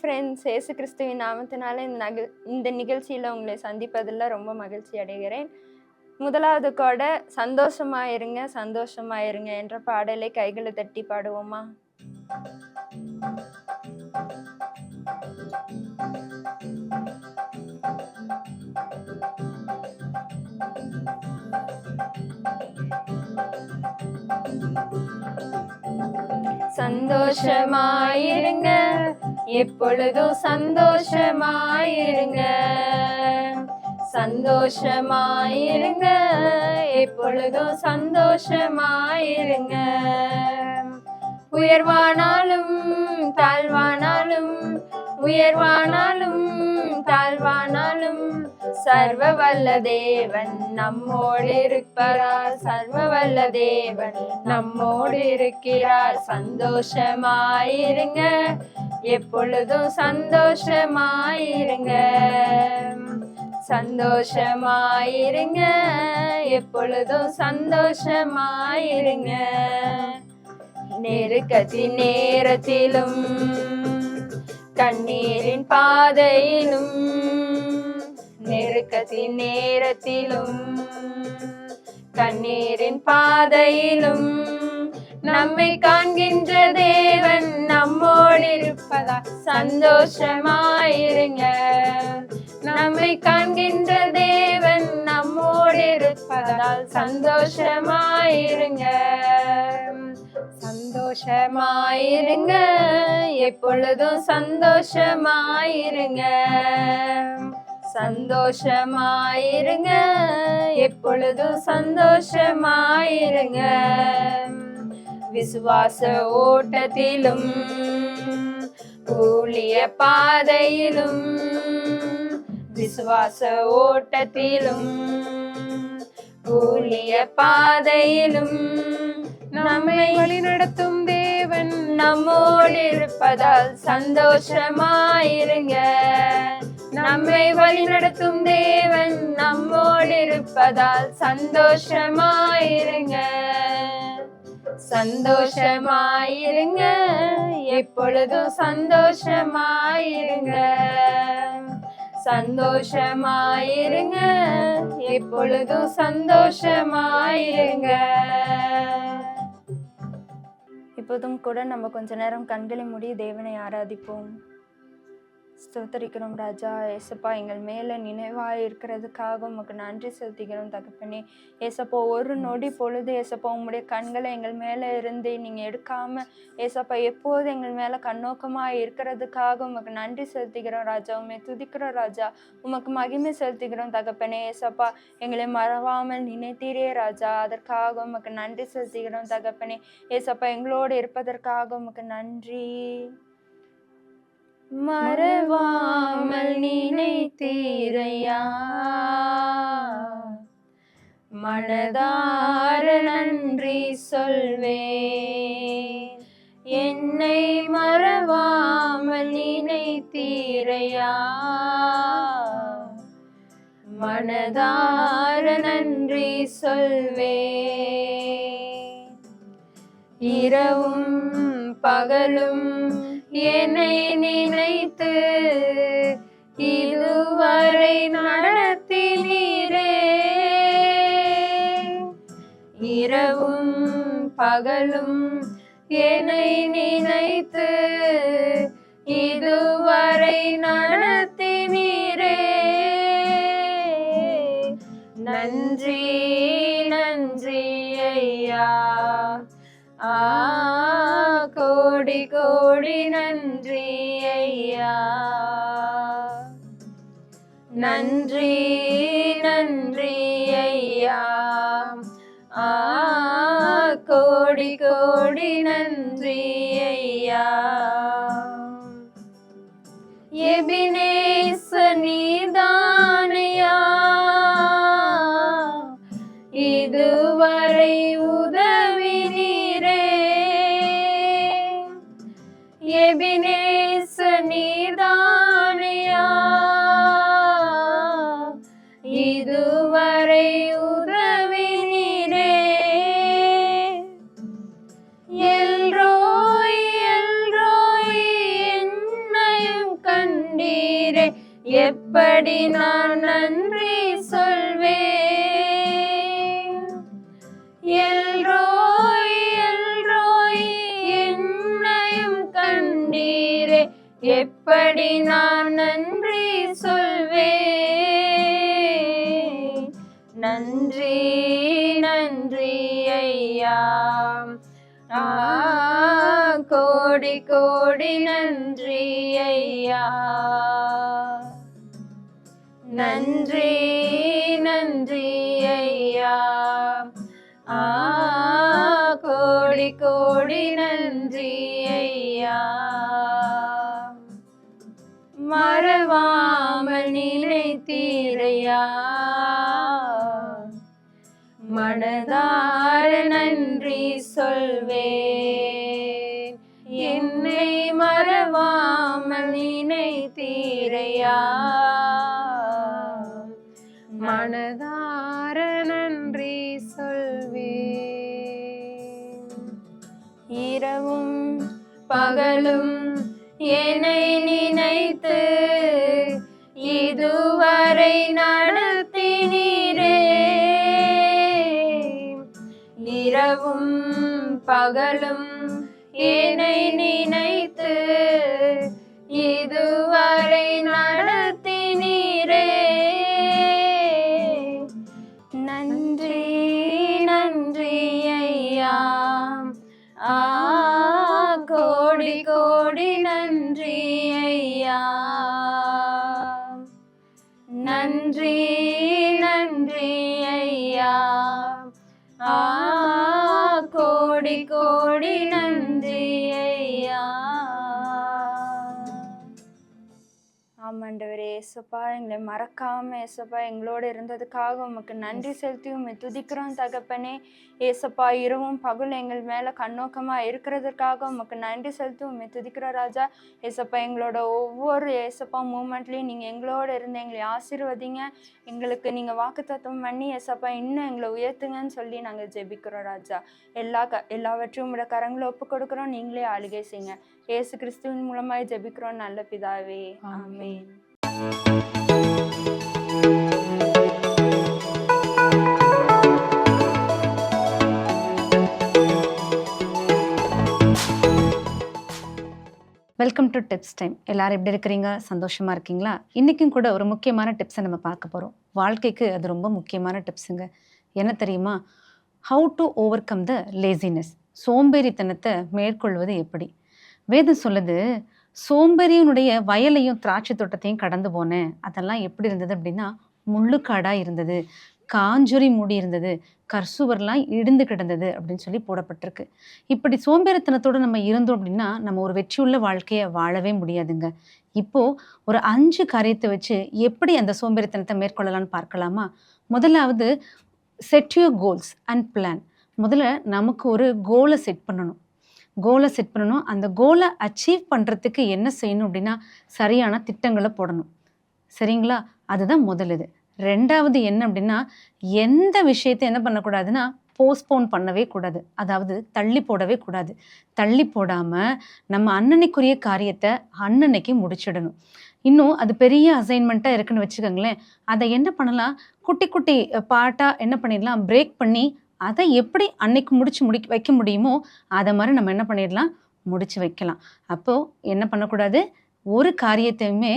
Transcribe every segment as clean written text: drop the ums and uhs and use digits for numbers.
Friends, இயேசு கிறிஸ்துவின் நாமத்தினால இந்த நிகழ்ச்சியில உங்களை சந்திப்பதில ரொம்ப மகிழ்ச்சி அடைகிறேன். முதலாவது கூட சந்தோஷமா இருங்க, சந்தோஷமா இருங்க என்ற பாடலை கைகளை தட்டி பாடுவோமா? சந்தோஷமாயிருங்க, எப்பொழுதும் சந்தோஷமாயிருங்க. சந்தோஷமாயிருங்க, எப்பொழுதும் சந்தோஷமாயிருங்க. உயர்வானாலும் தாழ்வானாலும், உயர்வானாலும் தாழ்வானாலும், சர்வ வல்ல தேவன் நம்மோடு இருப்பார். சர்வ வல்ல தேவன் நம்மோடு இருக்கிறார். சந்தோஷமாயிருங்க, எப்பொழுதும் சந்தோஷமாயிருங்க. சந்தோஷமாயிருங்க, எப்பொழுதும் சந்தோஷமாயிருங்க. நெருக்கத்தின் நேரத்திலும் கண்ணீரின் பாதையிலும், நெருக்கத்தின் நேரத்திலும் கண்ணீரின் பாதையிலும், நம்மை காண்கின்ற தேவன் நம்மோடு இருப்பதா சந்தோஷமாயிருங்க. நம்மை காண்கின்ற தேவன் நம்மோடு இருப்பதால் சந்தோஷமாயிருங்க. சந்தோஷமாயிருங்க, எப்பொழுதும் சந்தோஷமாயிருங்க. சந்தோஷமாயிருங்க, எப்பொழுதும் சந்தோஷமாயிருங்க. விசுவாச ஓட்டத்திலும் ஊழிய பாதையிலும், விசுவாச ஓட்டத்திலும் ஊழிய பாதையிலும், நம்மை வழிநடத்தும் தேவன் நம்மோடு இருப்பதால் சந்தோஷமாயிருங்க. நம்மை வழிநடத்தும் தேவன் நம்மோடு இருப்பதால் சந்தோஷமாயிருங்க. சந்தோஷமாயிருங்க, எப்பொழுதும் சந்தோஷமாயிருங்க. சந்தோஷமாயிருங்க, எப்பொழுதும் சந்தோஷமாயிருங்க. இப்போதும் கூட நம்ம கொஞ்ச நேரம் கண்களை மூடி தேவனை ஆராதிப்போம். ஸ்தோத்தரிக்கிறோம் ராஜா. ஏசப்பா, எங்கள் மேலே நினைவாக இருக்கிறதுக்காக உமக்கு நன்றி செலுத்துகிறோம் தகப்பனே. ஏசப்பா, ஒரு நொடி பொழுது ஏசப்பா உங்களுடைய கண்களை எங்கள் மேலே இருந்து நீங்கள் எடுக்காம ஏசப்பா எப்போது எங்கள் மேலே கண்ணோக்கமாக இருக்கிறதுக்காக உமக்கு நன்றி செலுத்துகிறோம் ராஜா. உண்மை துதிக்கிறோம் ராஜா. உமக்கு மகிமை செலுத்துகிறோம் தகப்பனே. ஏசப்பா, எங்களை மறவாமல் நினைத்தீரே ராஜா, அதற்காக உமக்கு நன்றி செலுத்துகிறோம் தகப்பனே. ஏசப்பா, எங்களோடு இருப்பதற்காக உமக்கு நன்றி. மறவாமல் நினைத்தீரையா, மனதார நன்றி சொல்வேன். என்னை மறவாமல் நினைத்தீரையா, மனதார நன்றி சொல்வேன். இரவும் பகலும் என்னை நினைத்து இதுவரை நடத்தினீரே. இரவும் பகலும் என்னை நினைத்து இதுவரை நடத்தினீரே. நன்றி நன்றி ஐயா, கோடி கோடி நன்றி ஐயா. நன்றி நன்றி ஐயா, கோடி கோடி நன்றி ஐயா. எபினேசர் நீதானையா, இதுவரை உதவினீரே. எபினேசர் நீதானையா, இதுவரை உதவினீரே. எல்ரோய் எல்ரோய் என்னையும் கண்டீரே, எப்படி நான் நன்றி சொல்வேன். எல்ரோய் எல்ரோய் என்னையும் கண்டீரே, எப்படி நான் நன்றி சொல்வேன். நன்றி நன்றி ஐயா, கோடி கோடி நன்றி ஐயா. நன்றி நன்றி ஐயா, கோடி கோடி நன்றி ஐயா. மறவாமல் நினைத்தீரையா, மனதார நன்றி சொல்வேன். என்னை மறவாமல் நினைத்தீரையா, மனதார நன்றி சொல்வேன். இரவும் பகலும் என்னை நினைத்து இதுவரை நடத்தினீரே. இரவும் பகலும் என்னை நினைத்து இதுவரை நடத்தினீரே. நன்றி நன்றி ஐயா, கோடி கோடி நன்றி ஐயா. நன்றி நன்றி ஐயா, கோடி கோடி நன்றி ஐயா. ஆமாண்டவரே, ஏசப்பா எங்களை மறக்காம ஏசப்பா எங்களோட இருந்ததுக்காக உமக்கு நன்றி செலுத்தி உண்மை துதிக்கிறோம் தகப்பனே. ஏசப்பா இரவும் பகல் எங்கள் மேலே கண்ணோக்கமாக இருக்கிறதுக்காக உமக்கு நன்றி செலுத்தி உண்மை துதிக்கிறோம் ராஜா. ஏசப்பா எங்களோட ஒவ்வொரு ஏசப்பா மூமெண்ட்லேயும் நீங்கள் எங்களோட இருந்து எங்களை ஆசீர்வதிங்க. எங்களுக்கு நீங்கள் வாக்குத்தத்தம் பண்ணி ஏசப்பா இன்னும் எங்களை உயர்த்துங்கன்னு சொல்லி நாங்கள் ஜெபிக்கிறோம் ராஜா. எல்லாவற்றையும் உங்களோட கரங்களை ஒப்பு கொடுக்குறோம். நீங்களே ஆளுகை செய்யுங்க. இயேசு கிறிஸ்துவின் மூலமாய் ஜெபிக்கிறோம் நல்ல பிதாவே, ஆமென். Welcome to tips time. எல்லாரும் எப்படி இருக்கிறீங்க? சந்தோஷமாக இருக்கீங்களா? இன்றைக்கும் கூட ஒரு முக்கியமான டிப்ஸை நம்ம பார்க்க போகிறோம். வாழ்க்கைக்கு அது ரொம்ப முக்கியமான டிப்ஸுங்க. என்ன தெரியுமா? How to overcome the laziness. சோம்பேறித்தனத்தை மேற்கொள்வது எப்படி? வேதம் சொல்லுது, சோம்பேறியனுடைய வயலையும் திராட்சை தோட்டத்தையும் கடந்து போனேன். அதெல்லாம் எப்படி இருந்தது அப்படின்னா, முள்ளுக்காடாக இருந்தது, காஞ்சுரி மூடி இருந்தது, கர்சுவர்லாம் இடிந்து கிடந்தது அப்படின்னு சொல்லி போடப்பட்டிருக்கு. இப்படி சோம்பேறித்தனத்தோடு நம்ம இருந்தோம் அப்படின்னா நம்ம ஒரு வெற்றியுள்ள வாழ்க்கையை வாழவே முடியாதுங்க. இப்போது ஒரு 5 காரியத்தை வச்சு எப்படி அந்த சோம்பேறித்தனத்தை மேற்கொள்ளலாம்னு பார்க்கலாமா? முதலாவது, set your goals and plan. முதல்ல நமக்கு ஒரு கோலை செட் பண்ணணும். அந்த கோலை அச்சீவ் பண்ணுறதுக்கு என்ன செய்யணும் அப்படின்னா, சரியான திட்டங்களை போடணும். சரிங்களா? அதுதான் முதலுது. 2வது என்ன அப்படின்னா, எந்த விஷயத்தை என்ன பண்ணக்கூடாதுன்னா போஸ்ட்போன் பண்ணவே கூடாது. அதாவது தள்ளி போடவே கூடாது. தள்ளி போடாமல் நம்ம அன்னன்னைக்குரிய காரியத்தை அன்னன்னைக்கு முடிச்சிடணும். இன்னும் அது பெரிய அசைன்மெண்ட்டாக இருக்குன்னு வச்சுக்கோங்களேன், அதை என்ன பண்ணலாம், குட்டி குட்டி பார்ட்டாக என்ன பண்ணிடலாம், பிரேக் பண்ணி அதை எப்படி அன்னைக்கு வைக்க முடியுமோ அதை மாதிரி நம்ம என்ன பண்ணிடலாம், முடிச்சு வைக்கலாம். அப்போது என்ன பண்ணக்கூடாது, ஒரு காரியத்தையுமே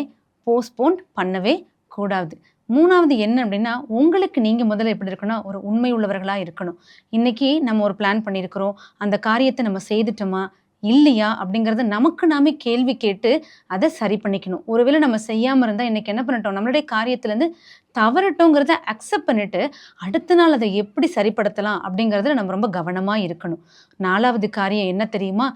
போஸ்ட்போன் பண்ணவே கூடாது. 3வது என்ன அப்படின்னா, உங்களுக்கு நீங்கள் முதல்ல எப்படி இருக்கணும்னா, ஒரு உண்மை உள்ளவர்களாக இருக்கணும். இன்றைக்கி நம்ம ஒரு பிளான் பண்ணியிருக்கிறோம், அந்த காரியத்தை நம்ம செய்துட்டோமா இல்லையா அப்படிங்கிறத நமக்கு நாமே கேள்வி கேட்டு அதை சரி பண்ணிக்கணும். ஒருவேளை நம்ம செய்யாமல் இருந்தால் இன்றைக்கி என்ன பண்ணிட்டோம், நம்மளுடைய காரியத்துலேருந்து தவறட்டோங்கிறத அக்செப்ட் பண்ணிவிட்டு அடுத்த நாள் அதை எப்படி சரிப்படுத்தலாம் அப்படிங்கிறதுல நம்ம ரொம்ப கவனமாக இருக்கணும். 4வது காரியம் என்ன தெரியுமா,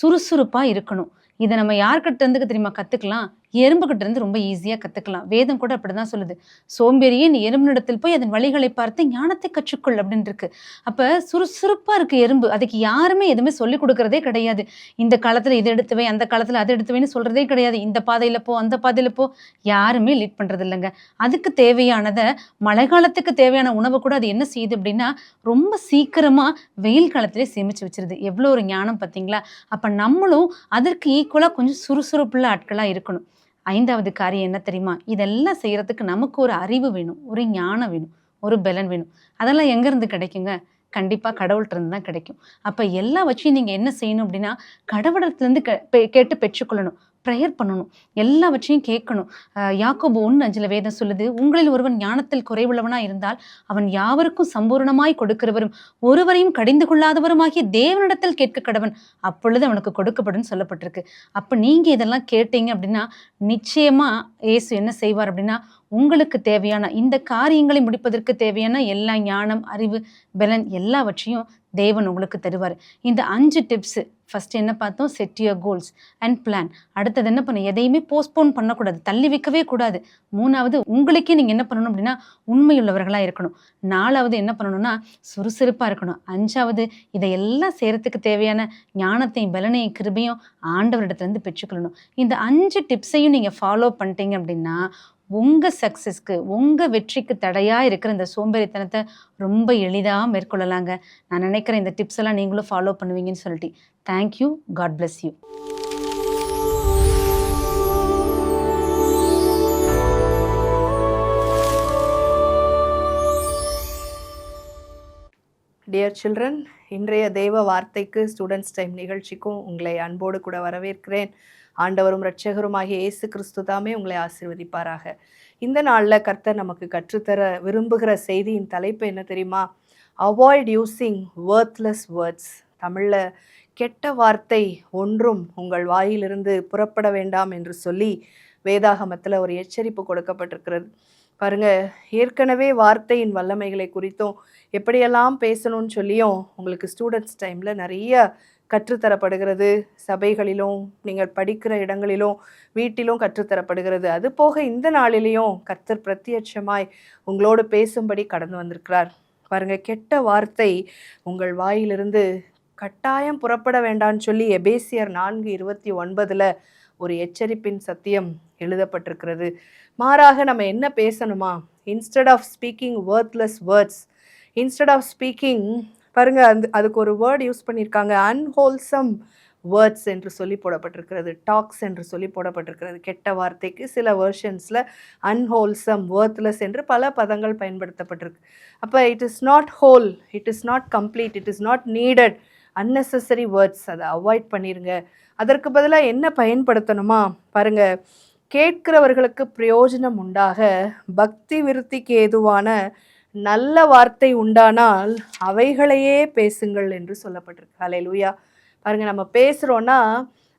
சுறுசுறுப்பாக இருக்கணும். இதை நம்ம யார்கிட்ட இருந்து தெரியுமா கற்றுக்கலாம், எறும்புகிட்ட இருந்து ரொம்ப ஈஸியாக கற்றுக்கலாம். வேதம் கூட அப்படி தான் சொல்லுது, சோம்பேறியே நீ எறும்பினிடத்தில் போய் அதன் வழிகளை பார்த்து ஞானத்தை கற்றுக்கொள் அப்படின்னு இருக்கு. அப்போ சுறுசுறுப்பாக இருக்குது எறும்பு, அதுக்கு யாருமே எதுவுமே சொல்லிக் கொடுக்குறதே கிடையாது. இந்த காலத்தில் இது எடுத்துவை, அந்த காலத்தில் அது எடுத்துவைன்னு சொல்கிறதே கிடையாது. இந்த பாதையில் போ, அந்த பாதையில் போ, யாருமே லீட் பண்ணுறது இல்லைங்க. அதுக்கு தேவையானதை, மழை காலத்துக்கு தேவையான உணவை கூட அது என்ன செய்யுது அப்படின்னா, ரொம்ப சீக்கிரமாக வெயில் காலத்திலே சேமித்து வச்சிருது. எவ்வளோ ஒரு ஞானம் பார்த்தீங்களா? அப்போ நம்மளும் அதற்கு ஈக்குவலாக கொஞ்சம் சுறுசுறுப்புள்ள ஆட்களாக இருக்கணும். 5வது காரியம் என்ன தெரியுமா? இதெல்லாம் செய்யறதுக்கு நமக்கு ஒரு அறிவு வேணும், ஒரு ஞானம் வேணும், ஒரு பலன் வேணும். அதெல்லாம் எங்கேருந்து கிடைக்குங்க? கண்டிப்பா கடவுள்ட்ட இருந்து தான் கிடைக்கும். அப்ப எல்லா வச்சும் நீங்க என்ன செய்யணும் அப்படின்னா, கடவுளிடத்துலேருந்து கேட்டு பெற்றுக்கொள்ளணும். ப்ரேயர் பண்ணணும். எல்லாவற்றையும் கேட்கணும். யாக்கோபு 1:5 வேதம் சொல்லுது, "உங்களில் ஒருவன் ஞானத்தில் குறைவுள்ளவனா இருந்தால், அவன் யாவருக்கும் சம்பூரணமாய் கொடுக்கிறவரும், ஒருவரையும் கடிந்து கொள்ளாதவருமாகிய தேவனிடத்தில் கேட்க கடவன். அப்பொழுது அவனுக்கு கொடுக்கப்படும்" சொல்லப்பட்டிருக்கு. அப்ப நீங்க இதெல்லாம் கேட்டீங்க அப்படின்னா, நிச்சயமா இயேசு என்ன செய்வார் அப்படின்னா, உங்களுக்கு தேவையான இந்த காரியங்களை முடிப்பதற்கு தேவையான எல்லா ஞானம், அறிவு, பலன் எல்லாவற்றையும் தேவன் உங்களுக்கு தருவார். இந்த 5 டிப்ஸ் ஃபர்ஸ்ட் என்ன பார்த்தோம்? Set your goals and plan. அடுத்தது என்ன பண்ணணும்? எதையுமே போஸ்ட்போன் பண்ணக்கூடாது, தள்ளி வைக்கவே கூடாது. 3வது உங்களுக்கே நீங்க என்ன பண்ணணும் அப்படின்னா, உண்மையுள்ளவர்களா இருக்கணும். 4வது என்ன பண்ணணும்னா, சுறுசுறுப்பா இருக்கணும். 5வது இதையெல்லாம் செய்யறதுக்கு தேவையான ஞானத்தையும் பலனையும் கிருபையும் ஆண்டவரிடத்துலேருந்து பெற்றுக்கொள்ளணும். இந்த 5 டிப்ஸையும் நீங்க ஃபாலோ பண்ணிட்டீங்க அப்படின்னா, உங்க சக்சஸ்க்கு, உங்க வெற்றிக்கு தடையா இருக்கிற இந்த சோம்பேறித்தனத்தை ரொம்ப எளிதா மேற்கொள்ளலாங்க. நான் நினைக்கிறேன் இந்த டிப்ஸ் எல்லாம் நீங்களும் ஃபாலோ பண்ணுவீங்கன்னு சொல்லிட்டு. Thank you. God bless you. Dear children, இன்றைய தேவ வார்த்தைக்கு ஸ்டூடெண்ட்ஸ் டைம் நிகழ்ச்சிக்கும் உங்களை அன்போடு கூட வரவேற்கிறேன். ஆண்டவரும் இரட்சகருமாகிய இயேசு கிறிஸ்து தாமே உங்களை ஆசீர்வதிப்பாராக. இந்த நாளில் கர்த்தர் நமக்கு கற்றுத்தர விரும்புகிற செய்தியின் தலைப்பு என்ன தெரியுமா? Avoid using worthless words. தமிழில் கெட்ட வார்த்தை ஒன்றும் உங்கள் வாயிலிருந்து புறப்பட வேண்டாம் என்று சொல்லி வேதாகமத்தில் ஒரு எச்சரிப்பு கொடுக்கப்பட்டிருக்கிறது. பாருங்க, ஏற்கனவே வார்த்தையின் வல்லமைகளை குறித்தும் எப்படியெல்லாம் பேசணும்னு சொல்லியும் உங்களுக்கு ஸ்டூடெண்ட்ஸ் டைமில் நிறைய கற்றுத்தரப்படுகிறது. சபைகளிலும் நீங்கள் படிக்கிற இடங்களிலும் வீட்டிலும் கற்றுத்தரப்படுகிறது. அது போக இந்த நாளிலேயும் கர்த்தர் பிரத்யட்சமாய் உங்களோடு பேசும்படி கடந்து வந்திருக்கிறார். பாருங்க, கெட்ட வார்த்தை உங்கள் வாயிலிருந்து கட்டாயம் புறப்பட வேண்டான்னு சொல்லி எபேசியர் 4:29 ஒரு எச்சரிப்பின் சத்தியம் எழுதப்பட்டிருக்கிறது. மாறாக நம்ம என்ன பேசணுமா? Instead of speaking worthless words, instead of speaking, பாருங்க, அதுக்கு ஒரு வேர்ட் யூஸ் பண்ணியிருக்காங்க, அன்ஹோல்சம் வேர்ட்ஸ் என்று சொல்லி போடப்பட்டிருக்கிறது, டாக்ஸ் என்று சொல்லி போடப்பட்டிருக்கிறது. கெட்ட வார்த்தைக்கு சில வெர்ஷன்ஸில் அன்ஹோல்சம், வேர்த்லெஸ் என்று பல பதங்கள் பயன்படுத்தப்பட்டிருக்கு. அப்போ it is not whole, it is not complete, it is not needed. Unnecessary words, அதை அவாய்ட் பண்ணிடுங்க. அதற்கு பதிலாக என்ன பயன்படுத்தணுமா? பாருங்க, கேட்கிறவர்களுக்கு பிரயோஜனம் உண்டாக பக்தி விருத்திக்கு ஏதுவான நல்ல வார்த்தை உண்டானால் அவைகளையே பேசுங்கள் என்று சொல்லப்பட்டிருக்கு. ஹல்லேலூயா. பாருங்க, நம்ம பேசுகிறோன்னா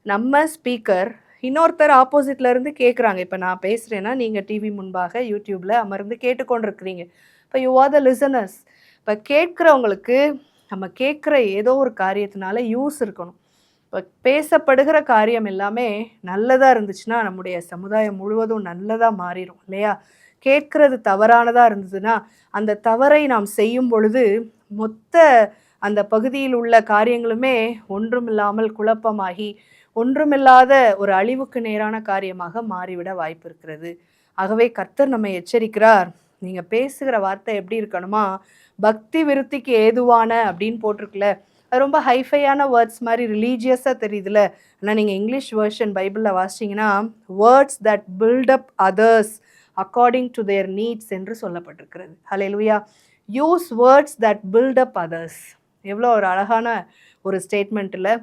நம்ம ஸ்பீக்கர், இன்னொருத்தர் ஆப்போசிட்ல இருந்து கேட்குறாங்க. இப்போ நான் பேசுகிறேன்னா நீங்கள் டிவி முன்பாக யூடியூப்பில் அமர்ந்து கேட்டுக்கொண்டிருக்கிறீங்க. இப்போ யூ ஆர் த லிசனர்ஸ். இப்போ கேட்குறவங்களுக்கு நம்ம கேட்குற ஏதோ ஒரு காரியத்தினால யூஸ் இருக்கணும். இப்போ பேசப்படுகிற காரியம் எல்லாமே நல்லதாக இருந்துச்சுன்னா நம்முடைய சமுதாயம் முழுவதும் நல்லதாக மாறிடும் இல்லையா? கேட்கறது தவறானதாக இருந்ததுன்னா அந்த தவறை நாம் செய்யும் பொழுது மொத்த அந்த பகுதியில் உள்ள காரியங்களுமே ஒன்றுமில்லாமல் குழப்பமாகி ஒன்றுமில்லாத ஒரு அழிவுக்கு நேரான காரியமாக மாறிவிட வாய்ப்பு இருக்கிறது. ஆகவே கர்த்தர் நம்ம எச்சரிக்கிறார், நீங்கள் பேசுகிற வார்த்தை எப்படி இருக்கணுமா? பக்தி விருத்திக்கு ஏதுவான அப்படின்னு போட்டிருக்குல்ல, அது ரொம்ப ஹைஃபையான வேர்ட்ஸ் மாதிரி ரிலீஜியஸாக தெரியுதுல்ல. ஆனால் நீங்கள் இங்கிலீஷ் வேர்ஷன் பைபிளில் வாசிச்சிங்கன்னா words that build up others according to their needs என்று சொல்லப்பட்டிருக்கிறது. ஹல்லேலூயா. Use words that build up others. எவ்வளோ ஒரு அழகான ஒரு ஸ்டேட்மெண்ட் இல்லை?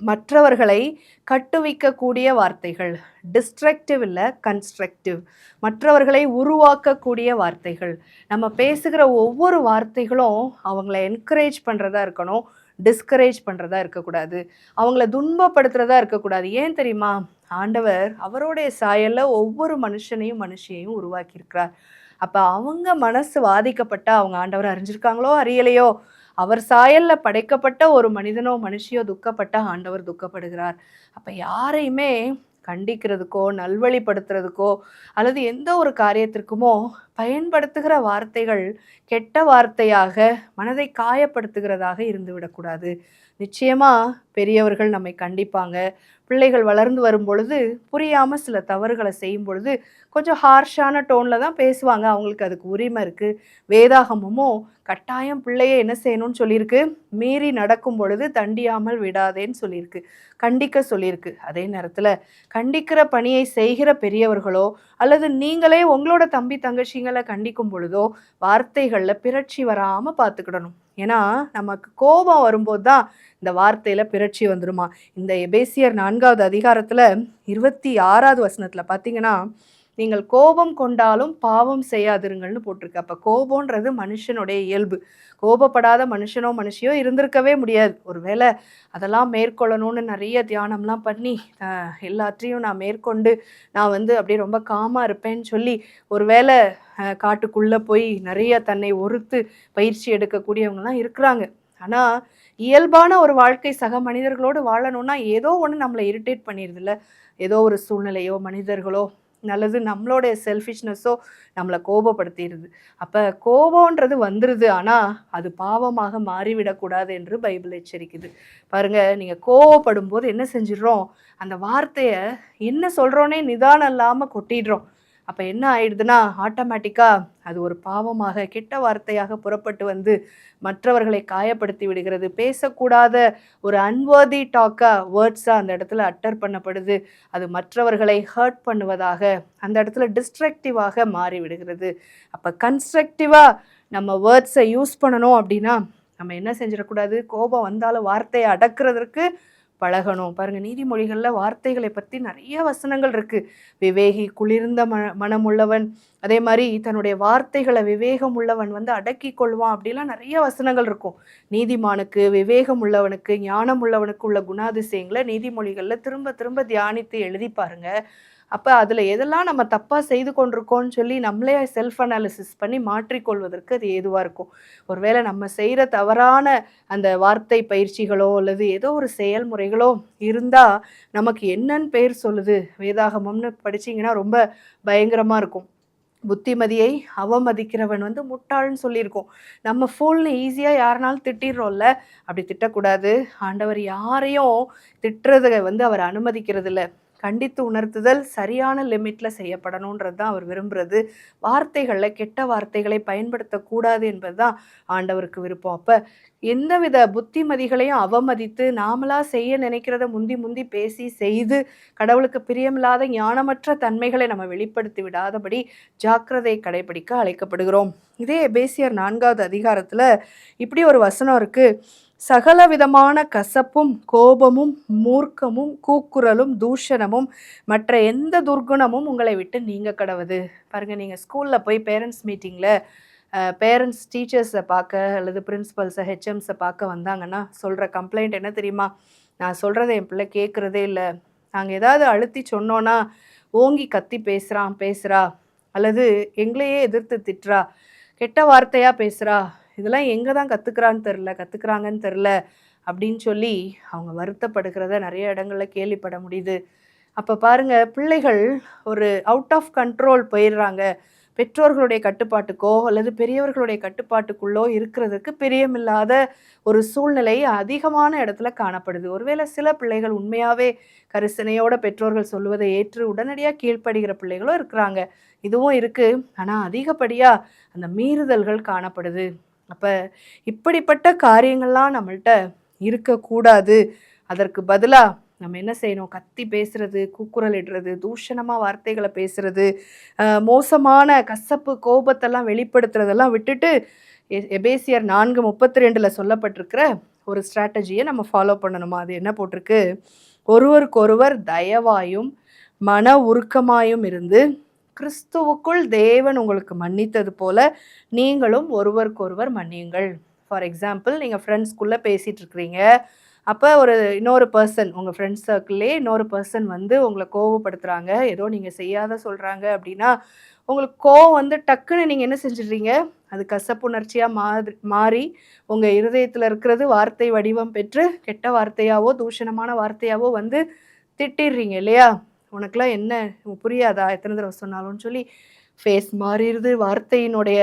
மற்றவர்களை கட்டுவிக்கக்கூடிய வார்த்தைகள், டிஸ்ட்ரக்டிவ் இல்லை கன்ஸ்ட்ரக்டிவ், மற்றவர்களை உருவாக்கக்கூடிய வார்த்தைகள். நம்ம பேசுகிற ஒவ்வொரு வார்த்தைகளும் அவங்கள என்கரேஜ் பண்ணுறதா இருக்கணும், டிஸ்கரேஜ் பண்ணுறதா இருக்கக்கூடாது, அவங்கள துன்பப்படுத்துகிறதா இருக்கக்கூடாது. ஏன் தெரியுமா? ஆண்டவர் அவருடைய சாயலில் ஒவ்வொரு மனுஷனையும் உருவாக்கியிருக்கிறார். அப்போ அவங்க மனசு பாதிக்கப்பட்டால் அவங்க ஆண்டவர் அறிஞ்சிருக்காங்களோ அறியலையோ, அவர் சாயலில் படைக்கப்பட்ட ஒரு மனிதனோ மனுஷியோ துக்கப்பட்டா ஆண்டவர் துக்கப்படுகிறார். அப்போ யாரையுமே கண்டிக்கிறதுக்கோ நல்வழிப்படுத்துறதுக்கோ அல்லது எந்த ஒரு காரியத்திற்குமோ பயன்படுத்துகிற வார்த்தைகள் கெட்ட வார்த்தையாக மனதை காயப்படுத்துகிறதாக இருந்து விடக்கூடாது. நிச்சயமாக பெரியவர்கள் நம்மை கண்டிப்பாங்க, பிள்ளைகள் வளர்ந்து வரும் பொழுது புரியாமல் சில தவறுகளை செய்யும் பொழுது கொஞ்சம் ஹார்ஷான டோனில் தான் பேசுவாங்க. அவங்களுக்கு அதுக்கு உரிமை இருக்குது. வேதாகமமோ கட்டாயம் பிள்ளையை என்ன செய்யணும்னு சொல்லியிருக்கு, மீறி நடக்கும் பொழுது தண்டியாமல் விடாதேன்னு சொல்லியிருக்கு, கண்டிக்க சொல்லியிருக்கு. அதே நேரத்தில் கண்டிக்கிற பணியை செய்கிற பெரியவர்களோ அல்லது நீங்களே உங்களோட தம்பி தங்கச்சிங்களை கண்டிக்கும் பொழுதோ வார்த்தைகளில் பிறட்சி வராமல் பார்த்துக்கிடணும். ஏன்னா நமக்கு கோபம் வரும்போது தான் இந்த வார்த்தையில் பிறட்சி வந்துடுமா. இந்த எபேசியர் 4வது அதிகாரத்தில் 26வது வசனத்தில் பார்த்தீங்கன்னா, நீங்கள் கோபம் கொண்டாலும் பாவம் செய்யாதிருங்கள்னு போட்டிருக்கு. அப்போ கோபம்ன்றது மனுஷனுடைய இயல்பு. கோபப்படாத மனுஷனோ மனுஷியோ இருந்திருக்கவே முடியாது. ஒருவேளை அதெல்லாம் மேற்கொள்ளணும்னு நிறைய தியானம்லாம் பண்ணி எல்லாத்தையும் நான் மேற்கொண்டு நான் அப்படியே ரொம்ப காமாக இருப்பேன்னு சொல்லி ஒருவேளை காட்டுக்குள்ளே போய் நிறைய தன்னை ஒருத்து பயிற்சி எடுக்கக்கூடியவங்கலாம் இருக்கிறாங்க. ஆனால் இயல்பான ஒரு வாழ்க்கை சக மனிதர்களோடு வாழணும்னா ஏதோ ஒன்று நம்மளை இரிட்டேட் பண்ணிடுதுல்ல. ஏதோ ஒரு சூழ்நிலையோ மனிதர்களோ நல்லது நம்மளோடைய செல்ஃபிஷ்னஸோ நம்மளை கோபப்படுத்திடுது. அப்போ கோபம்ன்றது வந்துடுது, ஆனால் அது பாவமாக மாறிவிடக்கூடாது என்று பைபிள் எச்சரிக்குது. பாருங்கள், நீங்கள் கோபப்படும் போது என்ன செஞ்சிடறோம், அந்த வார்த்தையை என்ன சொல்கிறோன்னே நிதானம் இல்லாமல் கொட்டிடுறோம். அப்போ என்ன ஆயிடுதுன்னா ஆட்டோமேட்டிக்காக அது ஒரு பாவமாக கெட்ட வார்த்தையாக புறப்பட்டு மற்றவர்களை காயப்படுத்தி விடுகிறது. பேசக்கூடாத ஒரு அன்வர்தி டாக்காக வேர்ட்ஸாக அந்த இடத்துல அட்டர் பண்ணப்படுது. அது மற்றவர்களை ஹர்ட் பண்ணுவதாக அந்த இடத்துல டிஸ்ட்ரக்டிவாக மாறி விடுகிறது. அப்போ கன்ஸ்ட்ரக்டிவாக நம்ம வேர்ட்ஸை யூஸ் பண்ணணும் அப்படின்னா நம்ம என்ன செஞ்சிடக்கூடாது, கோபம் வந்தாலும் வார்த்தையை அடக்கிறதுக்கு பழகணும். பாருங்கள், நீதிமொழிகளில் வார்த்தைகளை பற்றி நிறைய வசனங்கள் இருக்குது. விவேகி குளிர்ந்த மனமுள்ளவன், அதே மாதிரி தன்னுடைய வார்த்தைகளை விவேகம் உள்ளவன் அடக்கி கொள்வான், அப்படிலாம் நிறைய வசனங்கள் இருக்கும். நீதிமானுக்கு, விவேகம் உள்ளவனுக்கு, ஞானம் உள்ளவனுக்கு உள்ள குணாதிசயங்களை நீதிமொழிகளில் திரும்ப திரும்ப தியானித்து எழுதி பாருங்க. அப்போ அதில் எதெல்லாம் நம்ம தப்பாக செய்து கொண்டிருக்கோம்னு சொல்லி நம்மளே செல்ஃப் அனாலிசிஸ் பண்ணி மாற்றிக்கொள்வதற்கு அது ஏதுவாக இருக்கும். ஒருவேளை நம்ம செய்கிற தவறான அந்த வார்த்தை பயிற்சிகளோ அல்லது ஏதோ ஒரு செயல்முறைகளோ இருந்தால் நமக்கு என்னன்னு பேர் சொல்லுது. வேதாகமம்னு படிச்சிங்கன்னா ரொம்ப பயங்கரமாக இருக்கும். புத்திமதியை அவமதிக்கிறவன் முட்டாள்னு சொல்லியிருக்கோம். நம்ம ஃபுல்னு ஈஸியாக யாருனாலும் திட்டிடுறோம்ல, அப்படி திட்டக்கூடாது. ஆண்டவர் யாரையும் திட்டுறதை அவர் அனுமதிக்கிறது இல்லை. கண்டித்து உணர்த்துதல் சரியான லிமிட்டில் செய்யப்படணுன்றது தான் அவர் விரும்புகிறது. வார்த்தைகளில் கெட்ட வார்த்தைகளை பயன்படுத்தக்கூடாது என்பது தான் ஆண்டவருக்கு விருப்பம். அப்போ எந்தவித புத்திமதிகளையும் அவமதித்து நாமளாக செய்ய நினைக்கிறத முந்தி பேசி செய்து கடவுளுக்கு பிரியமில்லாத ஞானமற்ற தன்மைகளை நம்ம வெளிப்படுத்தி விடாதபடி ஜாக்கிரதை கடைபிடிக்க அழைக்கப்படுகிறோம். இதே எபேசியர் 4வது அதிகாரத்தில் இப்படி ஒரு வசனம் இருக்குது. சகல விதமான கசப்பும் கோபமும் மூர்க்கமும் கூக்குரலும் தூஷணமும் மற்ற எந்த துர்குணமும் உங்களை விட்டு நீங்க கடவுது. பாருங்கள், நீங்கள் ஸ்கூலில் போய் பேரண்ட்ஸ் மீட்டிங்கில் பேரண்ட்ஸ் டீச்சர்ஸை பார்க்க அல்லது பிரின்ஸிபல்ஸை ஹெச்எம்ஸை பார்க்க வந்தாங்கன்னா சொல்கிற கம்ப்ளைண்ட் என்ன தெரியுமா, நான் சொல்கிறத என் பிள்ளை கேட்குறதே இல்லை, நாங்கள் ஏதாவது அழுத்தி சொன்னோன்னா ஓங்கி கத்தி பேசுகிறா அல்லது எங்களையே எதிர்த்து திட்டுறா, கெட்ட வார்த்தையாக பேசுகிறா, இதெல்லாம் எங்கே தான் கற்றுக்குறாங்கன்னு தெரில அப்படின்னு சொல்லி அவங்க வருத்தப்படுகிறத நிறைய இடங்களில் கேள்விப்பட முடியுது. அப்போ பாருங்கள், பிள்ளைகள் ஒரு அவுட் ஆஃப் கண்ட்ரோல் போயிடுறாங்க. பெற்றோர்களுடைய கட்டுப்பாட்டுக்கோ அல்லது பெரியவர்களுடைய கட்டுப்பாட்டுக்குள்ளோ இருக்கிறதுக்கு பிரியமில்லாத ஒரு சூழ்நிலை அதிகமான இடத்துல காணப்படுது. ஒருவேளை சில பிள்ளைகள் உண்மையாகவே கரிசனையோட பெற்றோர்கள் சொல்லுவதை ஏற்று உடனடியாக கீழ்ப்படுகிற பிள்ளைகளும் இருக்கிறாங்க, இதுவும் இருக்குது. ஆனால் அதிகப்படியாக அந்த மீறுதல்கள் காணப்படுது. அப்போ இப்படிப்பட்ட காரியங்கள்லாம் நம்மள்கிட்ட இருக்கக்கூடாது. அதற்கு பதிலாக நம்ம என்ன செய்யணும், கத்தி பேசுறது, கூக்குரல் இடுறது, தூஷணமாக வார்த்தைகளை பேசுறது, மோசமான கசப்பு கோபத்தெல்லாம் வெளிப்படுத்துறதெல்லாம் விட்டுட்டு எபேசியர் 4:32 சொல்லப்பட்டிருக்கிற ஒரு ஸ்ட்ராட்டஜியை நம்ம ஃபாலோ பண்ணணுமா. அது என்ன போட்டிருக்கு, ஒருவருக்கொருவர் தயவாயும் மன உருக்கமாயும் இருந்து கிறிஸ்துவுக்குள் தேவன் உங்களுக்கு மன்னித்தது போல நீங்களும் ஒருவருக்கொருவர் மன்னியுங்கள். ஃபார் எக்ஸாம்பிள், நீங்கள் ஃப்ரெண்ட்ஸ்குள்ளே பேசிகிட்டு இருக்கிறீங்க. அப்போ இன்னொரு பர்சன், உங்கள் ஃப்ரெண்ட்ஸ் சர்க்கிள்லே இன்னொரு பர்சன் உங்களை கோவப்படுத்துகிறாங்க, ஏதோ நீங்கள் செய்யாத சொல்கிறாங்க அப்படின்னா உங்களுக்கு கோவம் டக்குன்னு நீங்கள் என்ன செஞ்சிடுறீங்க, அது கசப்புணர்ச்சியாக மாறி உங்கள் இருதயத்தில் இருக்கிறது வார்த்தை வடிவம் பெற்று கெட்ட வார்த்தையாவோ தூஷணமான வார்த்தையாவோ திட்டிடுறீங்க இல்லையா. உனக்கெல்லாம் என்ன புரியாதா, எத்தனை தடவை சொன்னாலும்னு சொல்லி ஃபேஸ் மாறிடுது, வார்த்தையினுடைய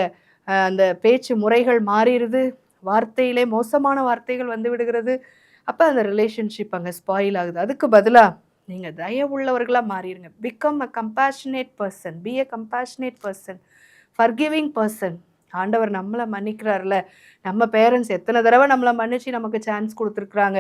அந்த பேச்சு முறைகள் மாறிடுது, வார்த்தையிலே மோசமான வார்த்தைகள் விடுகிறது. அப்போ அந்த ரிலேஷன்ஷிப் அங்கே ஸ்பாயில் ஆகுது. அதுக்கு பதிலாக நீங்கள் தயவுள்ளவர்களாக மாறிடுங்க. Become a compassionate person, be a compassionate person, forgiving person. ஆண்டவர் நம்மளை மன்னிக்கிறார்ல, நம்ம பேரண்ட்ஸ் எத்தனை தடவை நம்மளை மன்னிச்சு நமக்கு சான்ஸ் கொடுத்துருக்குறாங்க,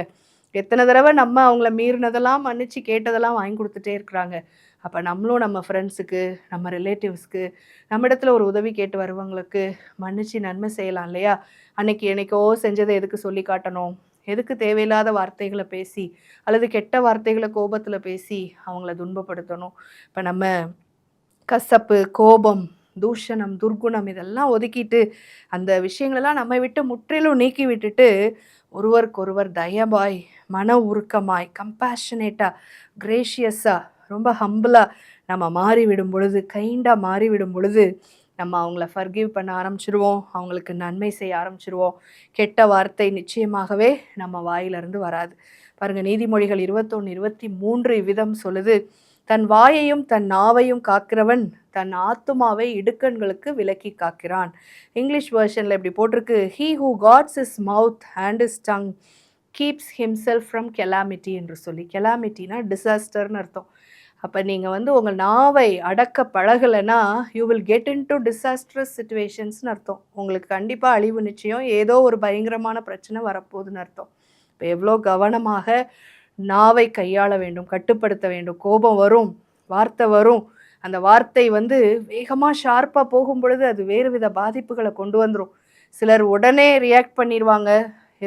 எத்தனை தடவை நம்ம அவங்கள மீறினதெல்லாம் மன்னிச்சு கேட்டதெல்லாம் வாங்கி கொடுத்துட்டே இருக்கிறாங்க. அப்போ நம்மளும் நம்ம ஃப்ரெண்ட்ஸுக்கு, நம்ம ரிலேட்டிவ்ஸ்க்கு, நம்ம இடத்துல ஒரு உதவி கேட்டு வருவங்களுக்கு மன்னிச்சு நன்மை செய்யலாம் இல்லையா? அன்னைக்கு என்னைக்கோ செஞ்சதை எதுக்கு சொல்லி காட்டணும்? எதுக்கு தேவையில்லாத வார்த்தைகளை பேசி அல்லது கெட்ட வார்த்தைகளை கோபத்தில் பேசி அவங்கள துன்பப்படுத்தணும்? இப்போ நம்ம கசப்பு, கோபம், தூஷணம், துர்குணம் இதெல்லாம் ஒதுக்கிட்டு அந்த விஷயங்களெல்லாம் நம்மை விட்டு முற்றிலும் நீக்கி விட்டுட்டு ஒருவருக்கொருவர் தயவாய், மன உருக்கமாய், கம்பேஷனேட்டாக, கிரேஷியஸாக, ரொம்ப ஹம்பிளாக நம்ம மாறிவிடும் பொழுது, கைண்டாக மாறிவிடும் பொழுது நம்ம அவங்கள ஃபர்கிவ் பண்ண ஆரம்பிச்சிருவோம், அவங்களுக்கு நன்மை செய்ய ஆரம்பிச்சிருவோம். கெட்ட வார்த்தை நிச்சயமாகவே நம்ம வாயிலிருந்து வராது. பாருங்கள், நீதிமொழிகள் 21:23 இவ்விதம் சொல்லுது, தன் வாயையும் தன் நாவையும் காக்கிறவன் தன் ஆத்துமாவை இடுக்கண்களுக்கு விலக்கி காக்கிறான். இங்கிலீஷ் வெர்ஷனில் இப்படி போட்டிருக்கு, he who guards his mouth and his tongue keeps himself from calamity என்று சொல்லி. கெலாமிட்டினா டிசாஸ்டர்னு அர்த்தம். அப்போ நீங்கள் உங்கள் நாவை அடக்க பழகலைன்னா you will get into disastrous சிச்சுவேஷன்ஸ்னு அர்த்தம். உங்களுக்கு கண்டிப்பாக அழிவு நிச்சயம், ஏதோ ஒரு பயங்கரமான பிரச்சனை வரப்போகுதுன்னு அர்த்தம். இப்போ எவ்வளோ கவனமாக நாவை கையாள வேண்டும், கட்டுப்படுத்த வேண்டும். கோபம் வரும், வார்த்தை வரும், அந்த வார்த்தை வேகமாக ஷார்ப்பாக போகும் பொழுது அது வேறு வித பாதிப்புகளை கொண்டு வந்துடும். சிலர் உடனே ரியாக்ட் பண்ணிடுவாங்க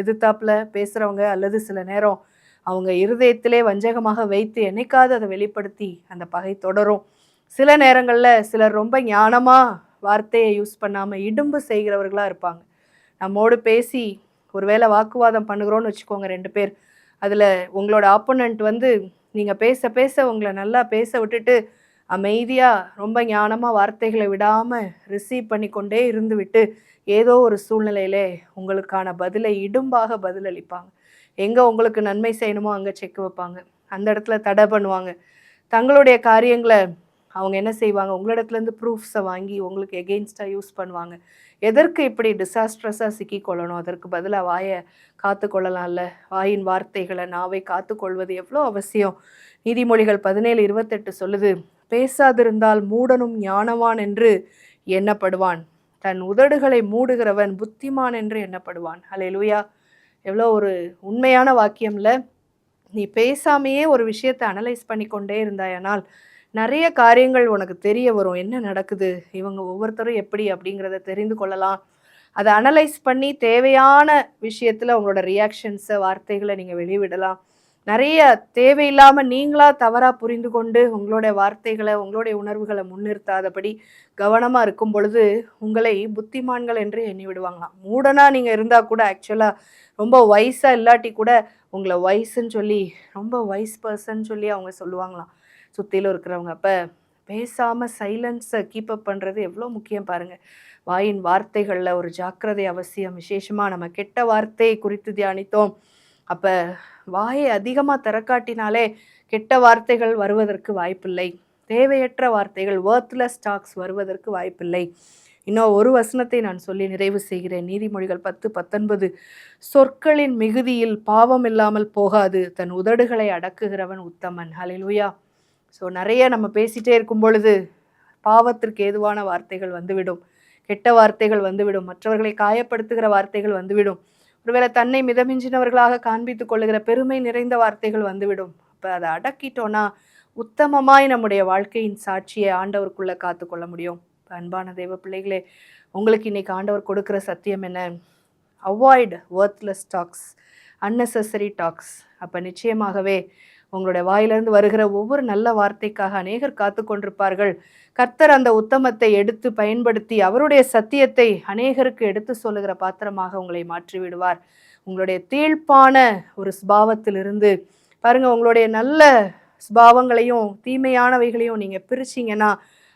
எதிர்த்தாப்பில் பேசுகிறவங்க, அல்லது சில நேரம் அவங்க இருதயத்திலே வஞ்சகமாக வைத்து என்னைக்காவது அதை வெளிப்படுத்தி அந்த பகை தொடரும். சில நேரங்களில் சிலர் ரொம்ப ஞானமாக வார்த்தையை யூஸ் பண்ணாமல் இடும்பு செய்கிறவர்களாக இருப்பாங்க. நம்மோடு பேசி ஒருவேளை வாக்குவாதம் பண்ணுகிறோன்னு வச்சுக்கோங்க, 2 பேர், அதில் உங்களோட ஆப்போனண்ட் நீங்கள் பேச பேச உங்களை நல்லா பேச விட்டுட்டு அமைதியாக ரொம்ப ஞானமாக வார்த்தைகளை விடாமல் ரிசீவ் பண்ணி கொண்டே இருந்து விட்டு ஏதோ ஒரு சூழ்நிலையிலே உங்களுக்கான பதிலை இடும்பாக பதிலளிப்பாங்க. எங்கே உங்களுக்கு நன்மை செய்யணுமோ அங்கே செக் வைப்பாங்க, அந்த இடத்துல தடை பண்ணுவாங்க. தங்களுடைய காரியங்களை அவங்க என்ன செய்வாங்க, உங்களிடத்துலேருந்து ப்ரூஃப்ஸை வாங்கி உங்களுக்கு எகெயின்ஸ்டாக யூஸ் பண்ணுவாங்க. எதற்கு இப்படி டிசாஸ்ட்ரஸாக சிக்கிக்கொள்ளணும்? அதற்கு பதிலாக வாயை காத்து கொள்ளலாம்ல. வாயின் வார்த்தைகளை, நாவை காத்துக்கொள்வது எவ்வளோ அவசியம். நீதிமொழிகள் 17:28 சொல்லுது, பேசாதிருந்தால் மூடனும் ஞானவான் என்று எண்ணப்படுவான், தன் உதடுகளை மூடுகிறவன் புத்திமான் என்று எண்ணப்படுவான். அல்லேலூயா! எவ்வளோ ஒரு உண்மையான வாக்கியம்ல. நீ பேசாமையே ஒரு விஷயத்தை அனலைஸ் பண்ணி கொண்டே இருந்தாயானால் நிறைய காரியங்கள் உனக்கு தெரிய வரும். என்ன நடக்குது, இவங்க ஒவ்வொருத்தரும் எப்படி அப்படிங்கிறத தெரிந்து கொள்ளலாம். அதை அனலைஸ் பண்ணி தேவையான விஷயத்தில் உங்களோட ரியாக்ஷன்ஸை, வார்த்தைகளை நீங்கள் வெளிவிடலாம். நிறைய தேவையில்லாமல் நீங்களாக தவறாக புரிந்து கொண்டு உங்களுடைய வார்த்தைகளை, உங்களுடைய உணர்வுகளை முன்னிறுத்தாதபடி கவனமாக இருக்கும் பொழுது உங்களை புத்திமான்கள் என்று எண்ணி விடுவாங்களாம். மூடனாக நீங்கள் இருந்தால் கூட ஆக்சுவலாக ரொம்ப வயசாக இல்லாட்டி கூட உங்களை வயசுன்னு சொல்லி, ரொம்ப வைஸ் பர்சன் சொல்லி அவங்க சொல்லுவாங்களாம் சுற்றிலும் இருக்கிறவங்க. அப்போ பேசாமல் சைலன்ஸை கீப்பப் பண்ணுறது எவ்வளோ முக்கியம் பாருங்கள். வாயின் வார்த்தைகளில் ஒரு ஜாக்கிரதை அவசியம். விசேஷமாக நம்ம கெட்ட வார்த்தையை குறித்து தியானித்தோம். அப்போ வாயை அதிகமாக திறக்காட்டினாலே கெட்ட வார்த்தைகள் வருவதற்கு வாய்ப்பில்லை. தேவையற்ற வார்த்தைகள், வொர்த்லெஸ் டாக்ஸ் வருவதற்கு வாய்ப்பில்லை. இன்னும் ஒரு வசனத்தை நான் சொல்லி நிறைவு செய்கிறேன். நீதிமொழிகள் 10:19, சொற்களின் மிகுதியில் பாவம் இல்லாமல் போகாது, தன் உதடுகளை அடக்குகிறவன் உத்தமன். ஹல்லேலூயா! ஸோ நிறைய நம்ம பேசிகிட்டே இருக்கும் பொழுது பாவத்திற்கு ஏதுவான வார்த்தைகள் வந்துவிடும், கெட்ட வார்த்தைகள் வந்துவிடும், மற்றவர்களை காயப்படுத்துகிற வார்த்தைகள் வந்துவிடும், ஒருவேளை தன்னை மிதமிஞ்சினவர்களாக காண்பித்துக் கொள்ளுகிற பெருமை நிறைந்த வார்த்தைகள் வந்துவிடும். அப்போ அதை அடக்கிட்டோன்னா உத்தமமாய் நம்முடைய வாழ்க்கையின் சாட்சியை ஆண்டவருக்குள்ளே காத்துக்கொள்ள முடியும். அன்பான தேவ பிள்ளைகளே, உங்களுக்கு இன்றைக்கி ஆண்டவர் கொடுக்குற சத்தியம் என்ன? Avoid worthless talks, unnecessary talks. அப்போ நிச்சயமாகவே உங்களுடைய வாயிலிருந்து வருகிற ஒவ்வொரு நல்ல வார்த்தைக்காக அநேகர் காத்து கொண்டிருப்பார்கள். கர்த்தர் அந்த உத்தமத்தை எடுத்து பயன்படுத்தி அவருடைய சத்தியத்தை அநேகருக்கு எடுத்து சொல்லுகிற பாத்திரமாக உங்களை மாற்றி விடுவார். உங்களுடைய தீழ்ப்பான ஒரு ஸ்பாவத்திலிருந்து பாருங்கள், உங்களுடைய நல்ல ஸ்பாவங்களையும் தீமையானவைகளையும் நீங்கள் பிரிச்சிங்கன்னா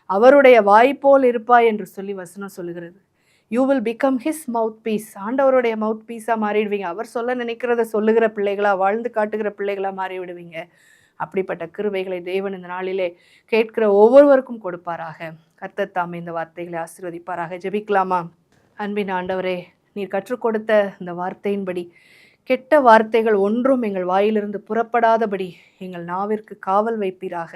அவருடைய வாய்ப்போல் இருப்பாய் என்று சொல்லி வசனம் சொல்லுகிறது. You will become his mouthpiece. ஆண்டவருடைய மவுத் பீஸாக மாறிடுவீங்க. அவர் சொல்ல நினைக்கிறத சொல்லுகிற பிள்ளைகளாக, வாழ்ந்து காட்டுகிற பிள்ளைகளாக மாறிவிடுவீங்க. அப்படிப்பட்ட கிருபைகளை தேவன் இந்த நாளிலே கேட்கிற ஒவ்வொருவருக்கும் கொடுப்பாராக. கர்த்தர் தாமே இந்த வார்த்தைகளை ஆசீர்வதிப்பாராக. ஜெபிக்கலாமா? அன்பின் ஆண்டவரே, நீர் கற்றுக் கொடுத்த இந்த வார்த்தையின்படி கெட்ட வார்த்தைகள் ஒன்றும் எங்கள் வாயிலிருந்து புறப்படாதபடி எங்கள் நாவிற்கு காவல் வைப்பீராக.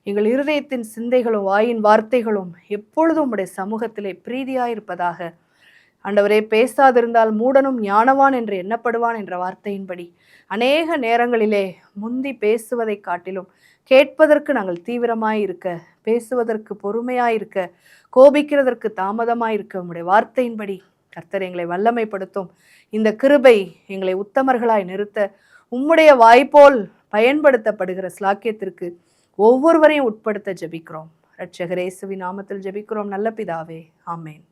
எங்கள் இருதயத்தின் சிந்தைகளும் வாயின் வார்த்தைகளும் எப்பொழுதும் உம்முடைய சமூகத்திலே பிரீதியாயிருப்பதாக. ஆண்டவரே, பேசாதிருந்தால் மூடனும் ஞானவான் என்று எண்ணப்படுவான் என்ற வார்த்தையின்படி அநேக நேரங்களிலே முந்தி பேசுவதை காட்டிலும் கேட்பதற்கு நாங்கள் தீவிரமாய் இருக்க, பேசுவதற்கு பொறுமையாயிருக்க, கோபிக்கிறதற்கு தாமதமாயிருக்க உம்முடைய வார்த்தையின்படி கர்த்தர் எங்களை வல்லமைப்படுத்தும். இந்த கிருபை எங்களை உத்தமர்களாய் நிறுத்த உம்முடைய வாய்ப்போல் பயன்படுத்தப்படுகிற ஸ்லாக்கியத்திற்கு ஒவ்வொருவரையும் உட்படுத்த ஜெபிக்கிறோம். இரட்சகர் இயேசுவின் நாமத்தில் ஜெபிக்கிறோம் நல்ல பிதாவே, ஆமென்.